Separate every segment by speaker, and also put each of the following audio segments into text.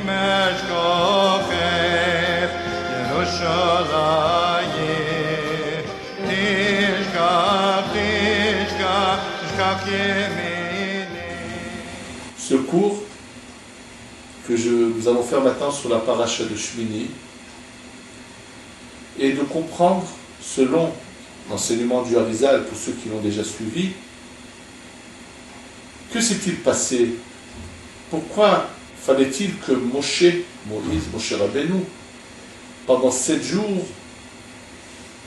Speaker 1: Ce cours que nous allons faire maintenant sur la paracha de Shmini est de comprendre, selon l'enseignement du Harizal, pour ceux qui l'ont déjà suivi, que s'est-il passé? Pourquoi fallait-il que Moshe Rabbeinu, pendant 7 jours,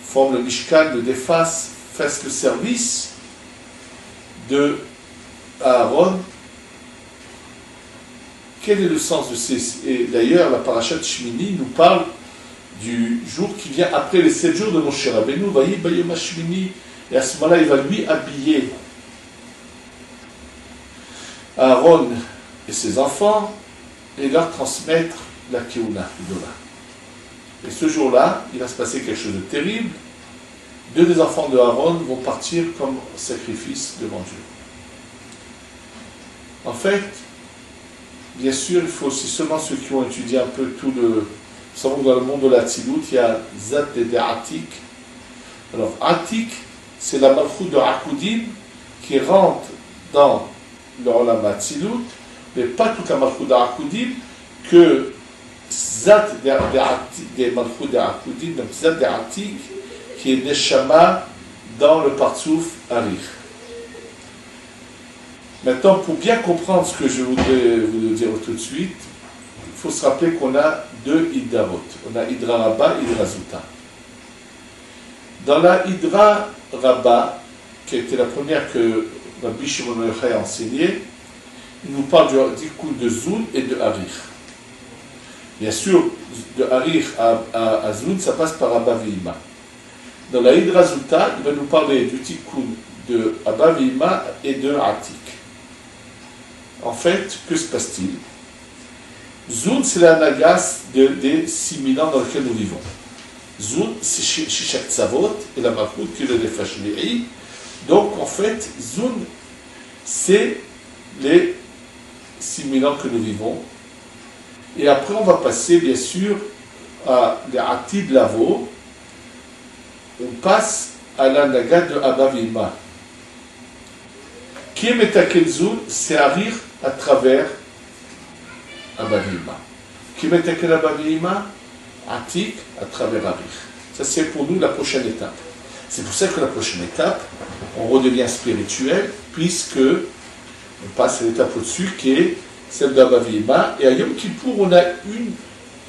Speaker 1: forme le Mishkan, le défasse, fasse le service de Aaron? Quel est le sens de ces... Et d'ailleurs, la paracha de Shmini nous parle du jour qui vient après les 7 jours de Moshe Rabbeinu, voyez, Bayom Shmini, et à ce moment-là, il va lui habiller Aaron et ses enfants et leur transmettre la Keuna, l'Idola. Et ce jour-là, il va se passer quelque chose de terrible. 2 des enfants de Aaron vont partir comme sacrifice devant Dieu. En fait, bien sûr, il faut aussi seulement ceux qui ont étudié un peu tout le... Nous savons que dans le monde de la Tzilut, il y a Zat et Atik. Alors, Atik, c'est la malchoute de Akudim qui rentre dans le Olam Tzilut, mais pas toute la malchoute de Akudim, que Zat des malchoutes de Akudim, donc Zat de Atik, qui est Neshama dans le Partsouf Arich. Maintenant, pour bien comprendre ce que je voudrais vous dire tout de suite, il faut se rappeler qu'on a 2 Hidraot. On a Hydra Rabba et Hydra Zuta. Dans la Hydra Rabba, qui était la première que Rabbi Shimon Yochai a enseignée, il nous parle du coup de Zun et de Harich. Bien sûr, de Harich à Zun, ça passe par Abba Ve'ima. Dans la Hydra Zuta, il va nous parler du tikkun de Abba Ve'ima et de Atik. En fait, que se passe-t-il? Zun, c'est la nagas des 6000 ans dans lesquels nous vivons. Zun, c'est Shishak Tzavot et la Malchut qui est le Nefesh Le'i. Donc, en fait, Zun, c'est les 6000 ans que nous vivons. Et après, on va passer, bien sûr, à l'Atid Lavo. On passe à la naga de Abba Ve'ima. Qui est Metakel Zun, c'est Harir à travers Abba Ve'ima. Qui est Metakel Abba Ve'ima, Atik à travers Harir. Ça, c'est pour nous la prochaine étape. C'est pour ça que la prochaine étape, on redevient spirituel, puisque on passe à l'étape au-dessus, qui est celle d'Abba Ve'ima. Et à Yom Kippour, on a une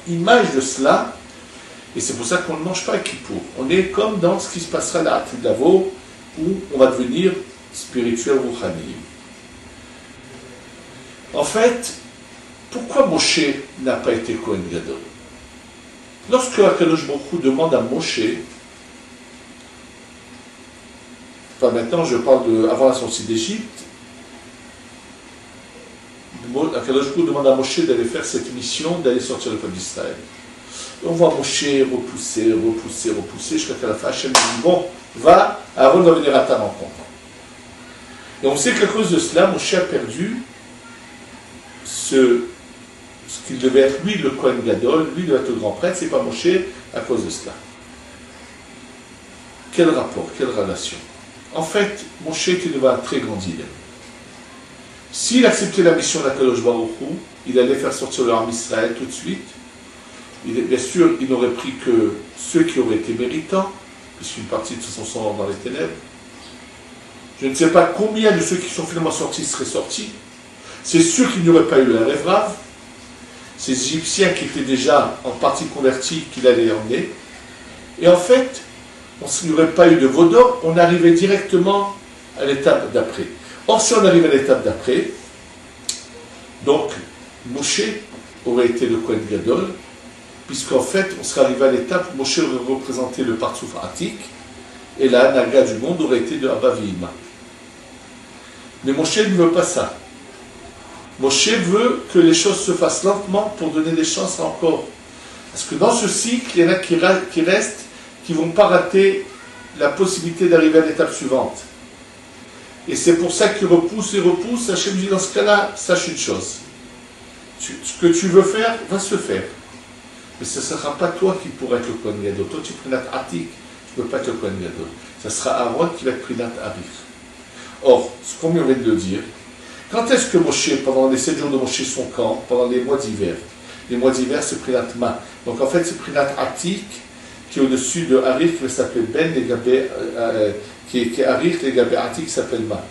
Speaker 1: image de cela, et c'est pour ça qu'on ne mange pas à Kippour. On est comme dans ce qui se passera à l'Atid Lavo, où on va devenir spirituel Rouhani. En fait, pourquoi Moshe n'a pas été Kohen Gadol? Lorsque Akadosh Baruch Hu demande à Moshe, enfin maintenant je parle avant la sortie d'Égypte, Akadosh Baruch Hu demande à Moshe d'aller faire cette mission, d'aller sortir le peuple d'Israël. On voit Moshe repousser, jusqu'à qu'à la fin Hachem dit bon, va, Aaron va venir à ta rencontre. Et on sait qu'à cause de cela, Moshe a perdu ce qu'il devait être, lui, le Kohen Gadol, lui, devait être le grand prêtre, c'est pas Moshe à cause de cela. Quel rapport, quelle relation? En fait, Moshe était devant un très grand dilemme. S'il acceptait la mission d'Akadosh Baruch Hu, il allait faire sortir le Ham Israël tout de suite. Bien sûr, il n'aurait pris que ceux qui auraient été méritants, puisqu'une partie de toute façon sont dans les ténèbres. Je ne sais pas combien de ceux qui sont finalement sortis seraient sortis. C'est sûr qu'il n'y aurait pas eu la rêve grave. Ces Égyptiens qui étaient déjà en partie convertis, qu'il allait emmener. Et en fait, il n'y aurait pas eu de veau d'or, on arrivait directement à l'étape d'après. Or, si on arrive à l'étape d'après, donc, Moshe aurait été le Kohen Gadol, puisqu'en fait, on serait arrivé à l'étape où Moshe aurait représenté le Partsouf Atik, et la naga du monde aurait été de Abba Ve'ima. Mais Moshe ne veut pas ça. Moshe veut que les choses se fassent lentement pour donner des chances encore. Parce que dans ce cycle, il y en a qui restent, qui ne vont pas rater la possibilité d'arriver à l'étape suivante. Et c'est pour ça qu'il repousse et repousse. Hachem dit dans ce cas-là, sache une chose. Ce que tu veux faire va se faire. Mais ce ne sera pas toi qui pourras être le Kohen Gadol. Toi, tu es Prinat Atik, tu ne peux pas être le Kohen Gadol. Ce sera Aaron qui va être Prinat Arir. Or, ce qu'on vient de le dire, quand est-ce que Moshe, pendant les 7 jours de Moshe, sont quand? Pendant les mois d'hiver. Les mois d'hiver, c'est Prinat Ma. Donc en fait, c'est Prinat Atik qui est au-dessus de Arir, qui va s'appeler Ben, qui est Arir, les Gabé Atik, qui s'appelle Ma.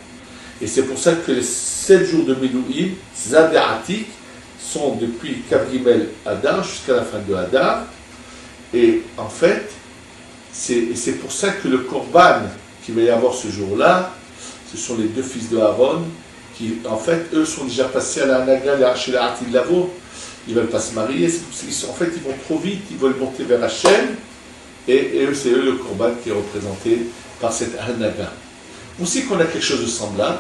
Speaker 1: Et c'est pour ça que les 7 jours de Milouim, Zad et Atik, sont depuis Kavrimel Hadar jusqu'à la fin de Hadar. Et en fait, c'est pour ça que le Korban qu'il va y avoir ce jour-là, ce sont les 2 fils de Aaron, qui en fait, eux sont déjà passés à la Hanaga, chez la Hatil Lavo, ils ne veulent pas se marier, en fait ils vont trop vite, ils veulent monter vers Hachem, et eux, c'est eux le Korban qui est représenté par cette Hanaga. Aussi qu'on a quelque chose de semblable,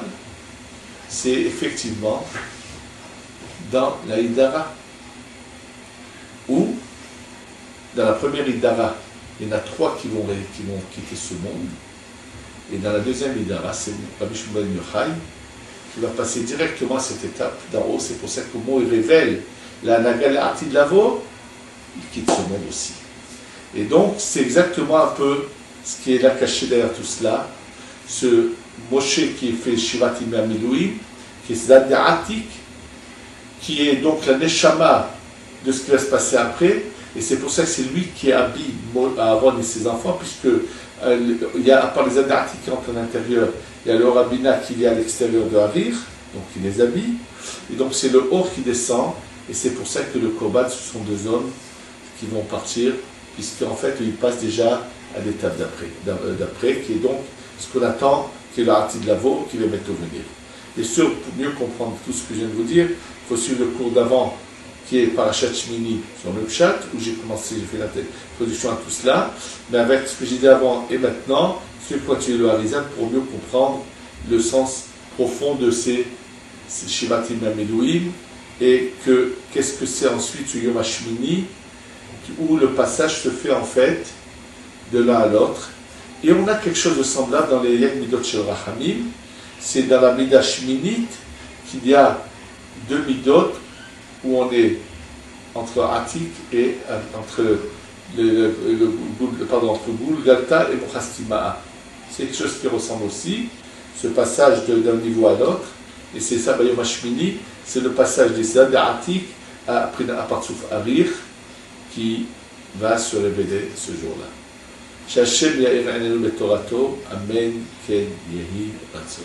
Speaker 1: c'est effectivement dans la Hidara, où dans la première Hidara, il y en a 3 qui vont quitter ce monde, et dans la deuxième Hidara, c'est Rabbi Shmuel Yochai, qui va passer directement à cette étape d'en haut. C'est pour ça que le mot il révèle la Nagal Atid Lavo, il quitte ce monde aussi. Et donc, c'est exactement un peu ce qui est là caché derrière tout cela. Ce Moshe qui fait Shivat Yimei Milouim, qui est Zad Atik, qui est donc la Neshama de ce qui va se passer après. Et c'est pour ça que c'est lui qui habille Aaron et ses enfants, puisque il y a, à part les Zad Atik qui entrent à l'intérieur, il y a le Rabbina qui est à l'extérieur de Harir, donc il les habille. Et donc c'est le Or qui descend, et c'est pour ça que le Korban, ce sont 2 hommes qui vont partir, puisqu'en fait, ils passent déjà à l'étape d'après, qui est donc ce qu'on attend, qui est le Hatid Lavo, qui va bientôt venir. Et sûr, pour mieux comprendre tout ce que je viens de vous dire, il faut suivre le cours d'avant, qui est Parashat Shmini sur le Pshat, où j'ai fait l'introduction à tout cela, mais avec ce que j'ai dit avant et maintenant, suivre continuer le Harizan pour mieux comprendre le sens profond de ces Shivat Yimei Milouim, et qu'est-ce que c'est ensuite ce Yom HaShmini, où le passage se fait en fait de l'un à l'autre. Et on a quelque chose de semblable dans les Yek Midot Shel Rachamim, c'est dans la Mida Shminit qu'il y a 2 Midot où on est entre Atik et entre Goul Galta et Mochastima'a. C'est quelque chose qui ressemble aussi, ce passage d'un niveau à l'autre, et c'est ça, Bayom HaShmini, c'est le passage des Zad Atik à Partsouf Harir qui va se révéler ce jour-là. Sh'Hashem ya'ir einenu betorato, Amen, Ken, Yehi, Ratzon.